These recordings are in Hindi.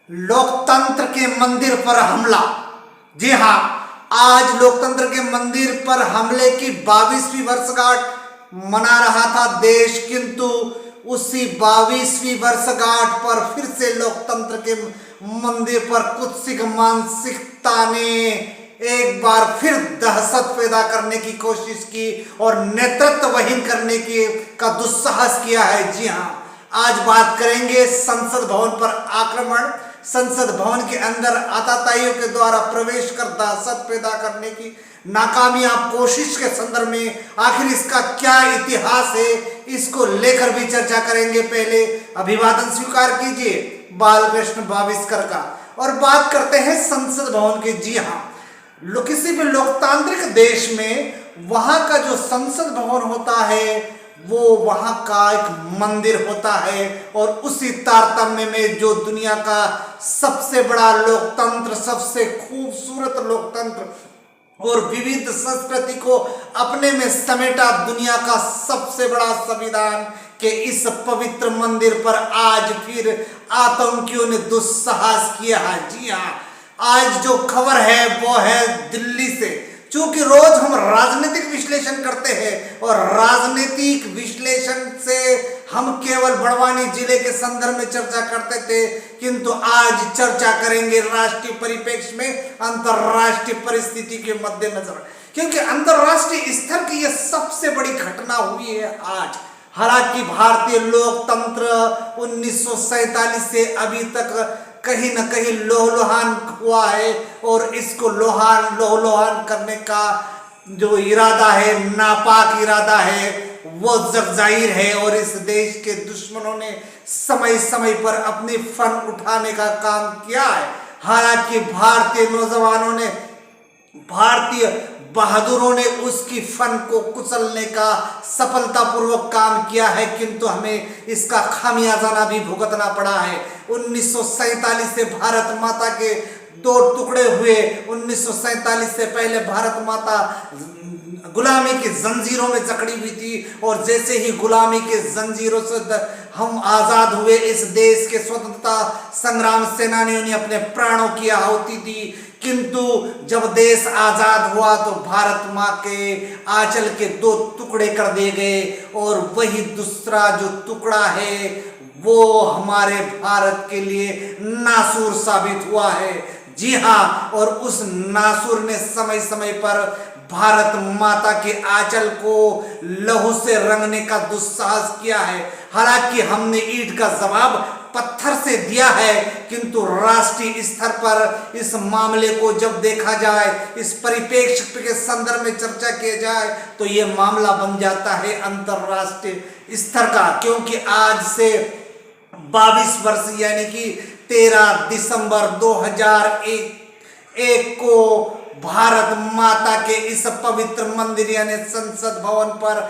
लोकतंत्र के मंदिर पर हमला। जी हां, आज लोकतंत्र के मंदिर पर हमले की 22वीं वर्षगांठ मना रहा था देश, किंतु उसी 22वीं वर्षगांठ पर फिर से लोकतंत्र के मंदिर पर कुत्सित मानसिकता ने एक बार फिर दहशत पैदा करने की कोशिश की और नेतृत्वहीन करने की का दुस्साहस किया है। जी हां, आज बात करेंगे संसद भवन पर आक्रमण, संसद भवन के अंदर आतताइयों के द्वारा प्रवेश कर दहशत पैदा करने की नाकामयाब कोशिश के संदर्भ में आखिर इसका क्या इतिहास है, इसको लेकर भी चर्चा करेंगे। पहले अभिवादन स्वीकार कीजिए बालकृष्ण बाविस्कर का और बात करते हैं संसद भवन के। जी हाँ, किसी भी लोकतांत्रिक देश में वहां का जो संसद भवन होता है वो वहां का एक मंदिर होता है और उसी तारतम्य में जो दुनिया का सबसे बड़ा लोकतंत्र, सबसे खूबसूरत लोकतंत्र और विविध संस्कृति को अपने में समेटा दुनिया का सबसे बड़ा संविधान के इस पवित्र मंदिर पर आज फिर आतंकियों ने दुस्साहस किया है। जी हाँ, आज जो खबर है वो है दिल्ली से। चूंकि रोज हम राजनीतिक विश्लेषण करते हैं और राजनीतिक विश्लेषण से हम केवल बड़वानी जिले के संदर्भ में चर्चा करते थे, किंतु आज चर्चा करेंगे राष्ट्रीय परिप्रेक्ष्य में अंतर्राष्ट्रीय परिस्थिति के मद्देनजर, क्योंकि अंतर्राष्ट्रीय स्तर की यह सबसे बड़ी घटना हुई है आज। हालांकि भारतीय लोकतंत्र 1947 से अभी तक कहीं न कहीं लोहलुहान हुआ है और इसको लोहलुहान करने का जो इरादा है, नापाक इरादा है, वो जग जाहिर है और इस देश के दुश्मनों ने समय समय पर अपनी फन उठाने का काम किया है। हालांकि भारतीय नौजवानों ने, भारतीय बहादुरों ने उसकी फन को कुचलने का सफलतापूर्वक काम किया है, किंतु हमें इसका खामियाजा भी भुगतना पड़ा है। 1947 से भारत माता के दो टुकड़े हुए। 1947 से पहले भारत माता गुलामी की जंजीरों में जकड़ी हुई थी और जैसे ही गुलामी के जंजीरों से हम आजाद हुए, इस देश के स्वतंत्रता संग्राम सेनानियों ने अपने प्राणों की आहुति दी, किंतु जब देश आजाद हुआ तो भारत माँ के आंचल के दो टुकड़े कर दिए गए और वही दूसरा जो टुकड़ा है वो हमारे भारत के लिए नासूर साबित हुआ है। जी हाँ, और उस नासूर ने समय समय पर भारत माता के आंचल को लहू से रंगने का दुस्साहस किया है। हालांकि हमने ईंट का जवाब पत्थर से दिया है, किंतु राष्ट्रीय स्तर पर इस मामले को जब देखा जाए, इस परिप्रेक्ष्य के संदर्भ में चर्चा किया जाए तो ये मामला बन जाता है अंतरराष्ट्रीय स्तर का, क्योंकि आज से 22 वर्ष यानी कि 13 दिसंबर 2001 को भारत माता के इस पवित्र मंदिर यानी संसद भवन पर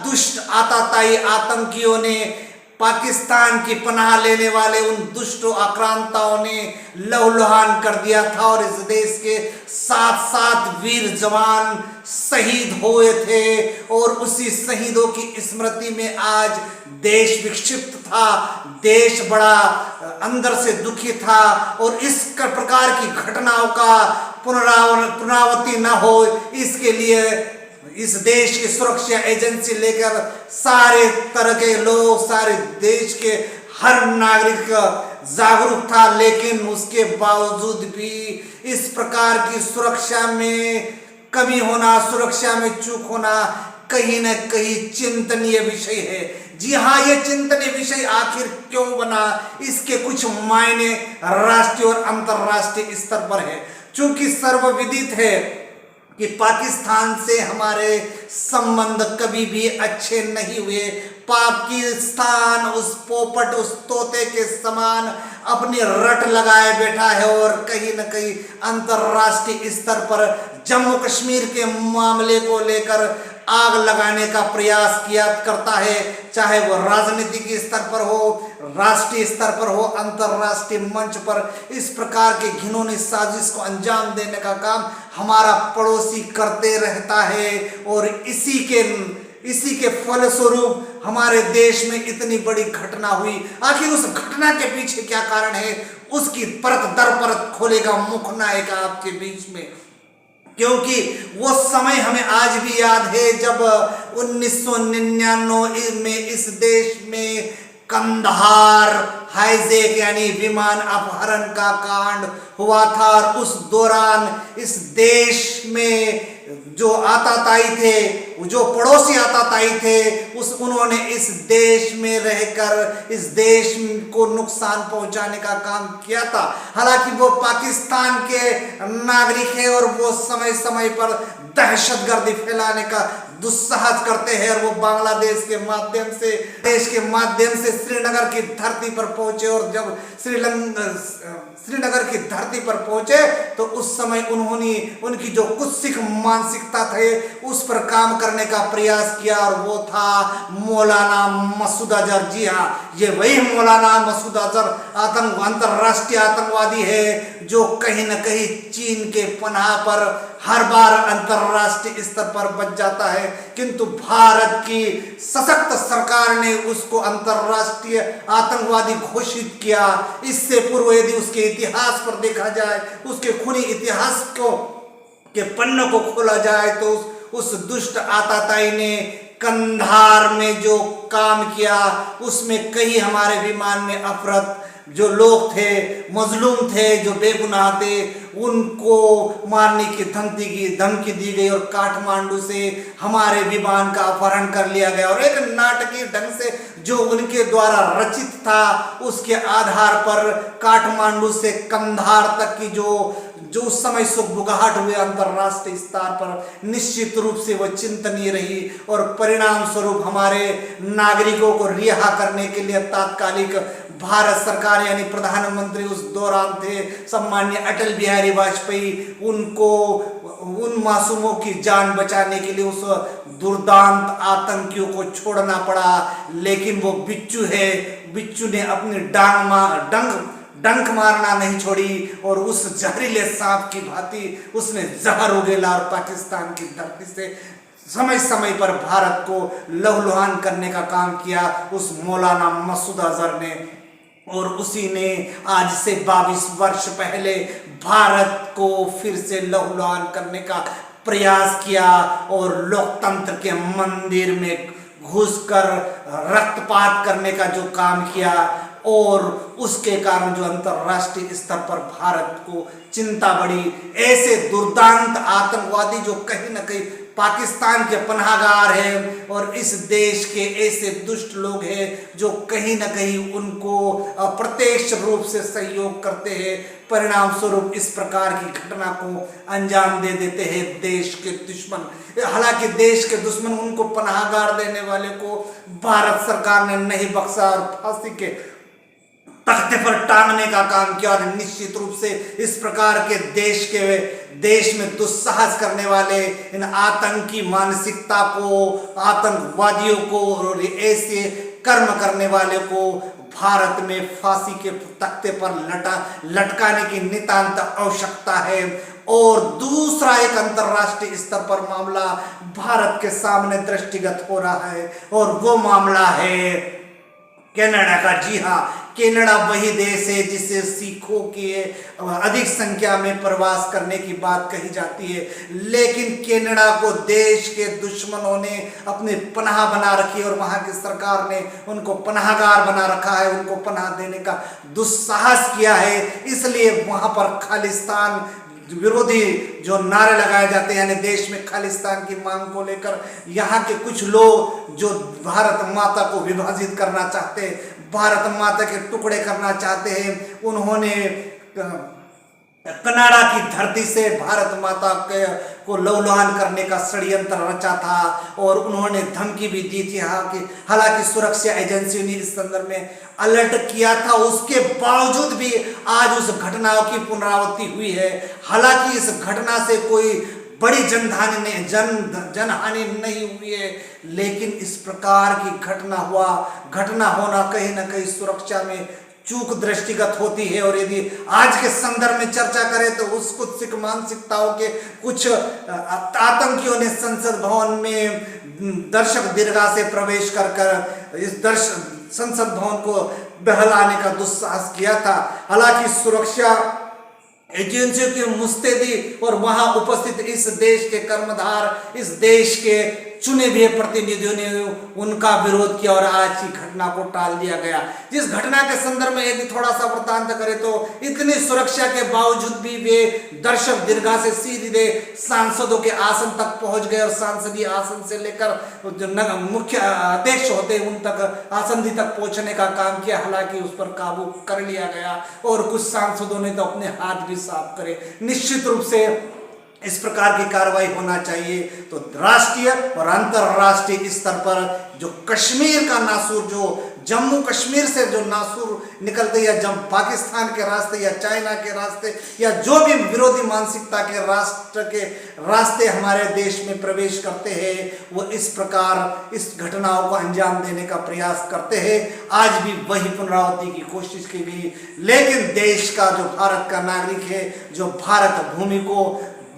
दुष्ट आतताई आतंकियों ने, पाकिस्तान की पनाह लेने वाले उन दुष्ट आक्रांताओं ने लहूलुहान कर दिया था और इस देश के 7 वीर जवान शहीद हुए थे और उसी शहीदों की स्मृति में आज देश विक्षिप्त था, देश बड़ा अंदर से दुखी था और इस प्रकार की घटनाओं का पुनरावृत्ति न हो, इसके लिए इस देश की सुरक्षा एजेंसी लेकर सारे तरह के लोग, सारे देश के हर नागरिक जागरूक था, लेकिन उसके बावजूद भी इस प्रकार की सुरक्षा में कमी होना, सुरक्षा में चूक होना कहीं न कहीं चिंतनीय विषय है। जी हाँ, ये चिंतनीय विषय आखिर क्यों बना, इसके कुछ मायने राष्ट्रीय और अंतर्राष्ट्रीय स्तर पर है। चूंकि सर्वविदित है कि पाकिस्तान से हमारे संबंध कभी भी अच्छे नहीं हुए। पाकिस्तान उस पोपट, उस तोते के समान अपनी रट लगाए बैठा है और कहीं न कहीं अंतर्राष्ट्रीय स्तर पर जम्मू कश्मीर के मामले को लेकर आग लगाने का प्रयास किया करता है, चाहे वो राजनीतिक स्तर पर हो, राष्ट्रीय स्तर पर हो, अंतर्राष्ट्रीय मंच पर। इस प्रकार के घिनौनी साजिश को अंजाम देने का काम हमारा पड़ोसी करते रहता है और इसी के फलस्वरूप हमारे देश में इतनी बड़ी घटना हुई। आखिर उस घटना के पीछे क्या कारण है, उसकी परत दर परत खोलेगा मुख नायक आपके बीच में। क्योंकि वो समय हमें आज भी याद है जब 1999 में इस देश में कंधार हाईजैक यानी विमान अपहरण का कांड हुआ था। और उस दौरान इस देश में जो आतताई थे, जो पड़ोसी आतताई थे, उन्होंने इस देश में रहकर इस देश को नुकसान पहुंचाने का काम किया था। हालांकि वो पाकिस्तान के नागरिक हैं और वो समय समय पर दहशतगर्दी फैलाने का दुस्साहस करते हैं। और वो बांग्लादेश के माध्यम से देश के माध्यम से श्रीनगर की धरती पर पहुंचे। और जब श्रीनगर की धरती पर पहुंचे तो उस समय उन्होंने उनकी जो कुत्सित मानसिकता थे उस पर काम करने का प्रयास किया, और वो था मौलाना मसूद अजहर। जी हाँ, ये वही मौलाना मसूद अजहर अंतरराष्ट्रीय आतंकवादी है जो कहीं न कहीं चीन के पनाह पर हर बार अंतरराष्ट्रीय स्तर पर बच जाता है, किंतु भारत की सशक्त सरकार ने उसको अंतरराष्ट्रीय आतंकवादी घोषित किया। इससे पूर्व यदि उसके इतिहास पर देखा जाए, उसके खूनी इतिहास के पन्नों को खोला जाए, तो उस दुष्ट आतताई ने कंधार में जो काम किया उसमें कई हमारे विमान में अफरत जो लोग थे, मजलूम थे, जो बेगुनाह थे, उनको मारने की धमकी दी गई और काठमांडू से हमारे विमान का अपहरण कर लिया गया। और एक नाटकीय ढंग से जो उनके द्वारा रचित था उसके आधार पर काठमांडू से कंधार तक की जो उस समय सुगबुगाहट हुए अंतरराष्ट्रीय स्तर पर निश्चित रूप से वह चिंतनीय रही। और परिणाम स्वरूप हमारे नागरिकों को रिहा करने के लिए तात्कालिक भारत सरकार यानी प्रधानमंत्री उस दौरान थे सम्माननीय अटल बिहारी वाजपेयी, उनको उन मासूमों की जान बचाने के लिए उस दुर्दांत आतंकियों को छोड़ना पड़ा। लेकिन वो बिच्छू है, बिच्छू ने अपनी डंक मारना नहीं छोड़ी और उस जहरीले सांप की भांति उसने जहर उगेला और पाकिस्तान की धरती से समय समय पर भारत को लहूलुहान करने का काम किया उस मौलाना मसूद अजहर ने। और उसी ने आज से 22 वर्ष पहले भारत को फिर से लहूलुहान करने का प्रयास किया और लोकतंत्र के मंदिर में घुसकर रक्तपात करने का जो काम किया। और उसके कारण जो अंतरराष्ट्रीय स्तर पर भारत को चिंता बढ़ी। ऐसे दुर्दांत आतंकवादी जो कहीं न कहीं पाकिस्तान के पनाहगार हैं और इस देश के ऐसे दुष्ट लोग हैं जो कहीं न कहीं उनको प्रत्यक्ष रूप से सहयोग करते हैं। परिणाम स्वरूप इस प्रकार की घटना को अंजाम दे देते हैं देश के दुश्मन। हालांकि देश के दुश्मन उनको पनाहगार देने वाले को भारत सरकार ने नहीं बख्शा और फांसी के तख्ते पर टांगने का काम किया। और निश्चित रूप से इस प्रकार के देश में दुस्साहस करने वाले इन आतंकी मानसिकता को, आतंकवादियों को और ऐसे कर्म करने वाले को भारत में फांसी के तख्ते पर लटकाने की नितांत आवश्यकता है। और दूसरा एक अंतरराष्ट्रीय स्तर पर मामला भारत के सामने दृष्टिगत हो रहा है और वो मामला है कनाडा का। जी हाँ, कनाडा वही देश है जिसे सिखों की अधिक संख्या में प्रवास करने की बात कही जाती है, लेकिन कनाडा को देश के दुश्मनों ने अपने पनाह बना रखी है और वहां की सरकार ने उनको पनाहगार बना रखा है, उनको पनाह देने का दुस्साहस किया है। इसलिए वहां पर खालिस्तान विरोधी जो नारे लगाए जाते हैं यानी देश में खालिस्तान की मांग को लेकर यहाँ के कुछ लोग जो भारत माता को विभाजित करना चाहते हैं, भारत माता के टुकड़े करना चाहते हैं, उन्होंने कनाडा की धरती से भारत माता को लहूलुहान करने का षड्यंत्र रचा था और उन्होंने धमकी भी दी थी। हालांकि सुरक्षा एजेंसी ने इस संदर्भ में अलर्ट किया था, उसके बावजूद भी आज उस घटनाओं की पुनरावृत्ति हुई है। हालांकि इस घटना से कोई बड़ी जनहानि नहीं हुई है, लेकिन इस प्रकार की घटना होना कहीं न कहीं सुरक्षा में चूक दृष्टिगत होती है। और यदि आज के संदर्भ में चर्चा करें तो उस कुछ मानसिकताओं के कुछ आतंकियों ने संसद भवन में दर्शक दीर्घा से प्रवेश कर इस संसद भवन को बहलाने का दुस्साहस किया था। हालांकि सुरक्षा एजेंसियों की मुस्तैदी और वहां उपस्थित इस देश के कर्मधार, इस देश के चुने हुए प्रतिनिधियों ने उनका विरोध किया और आज की घटना को टाल दिया गया। जिस घटना के संदर्भ में यदि थोड़ा सा वृत्तांत करें तो इतनी सुरक्षा के बावजूद भी वे दर्शक दीर्घा से सीधे सांसदों के आसन तक पहुंच गए और सांसदीय आसन से लेकर जो मुख्य अध्यक्ष होते उन तक आसंदी तक पहुंचने का काम किया। हालांकि उस पर काबू कर लिया गया और कुछ सांसदों ने तो अपने हाथ भी साफ करे। निश्चित रूप से इस प्रकार की कार्रवाई होना चाहिए। तो राष्ट्रीय और अंतरराष्ट्रीय स्तर पर जो कश्मीर का नासूर, जो जम्मू कश्मीर से जो नासूर निकलते या जब पाकिस्तान के रास्ते या चाइना के रास्ते या जो भी विरोधी मानसिकता के राष्ट्र के रास्ते हमारे देश में प्रवेश करते हैं, वो इस प्रकार इस घटनाओं को अंजाम देने का प्रयास करते हैं। आज भी वही पुनरावृत्ति की कोशिश की गई, लेकिन देश का जो भारत का नागरिक है, जो भारत भूमि को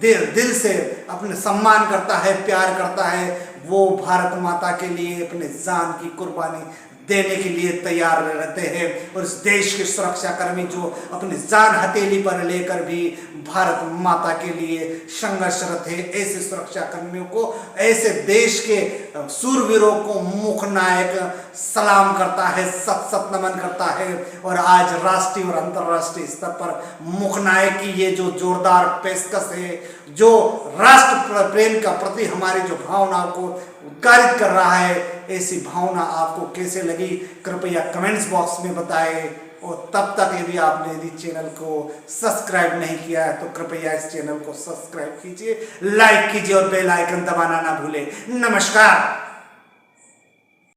दिल से अपने सम्मान करता है, प्यार करता है, वो भारत माता के लिए अपने जान की कुर्बानी देने के लिए तैयार रहते हैं। और इस देश के सुरक्षा कर्मी जो अपनी जान हथेली पर लेकर भी भारत माता के लिए संघर्षरत है, ऐसे सुरक्षा कर्मियों को, ऐसे देश के सूरवीरों को मुख्य नायक सलाम करता है, सत सत नमन करता है। और आज राष्ट्रीय और अंतर्राष्ट्रीय स्तर पर मुख्य नायक की ये जो जोरदार पेशकश है, जो राष्ट्र प्रेम का प्रति हमारी जो भावनाओं को उद्गारित कर रहा है, ऐसी भावना आपको कैसे लगी कृपया कमेंट्स बॉक्स में बताएं। और तब तक यदि आपने यदि चैनल को सब्सक्राइब नहीं किया है तो कृपया इस चैनल को सब्सक्राइब कीजिए, लाइक कीजिए और बेल आइकन दबाना ना भूलें। नमस्कार।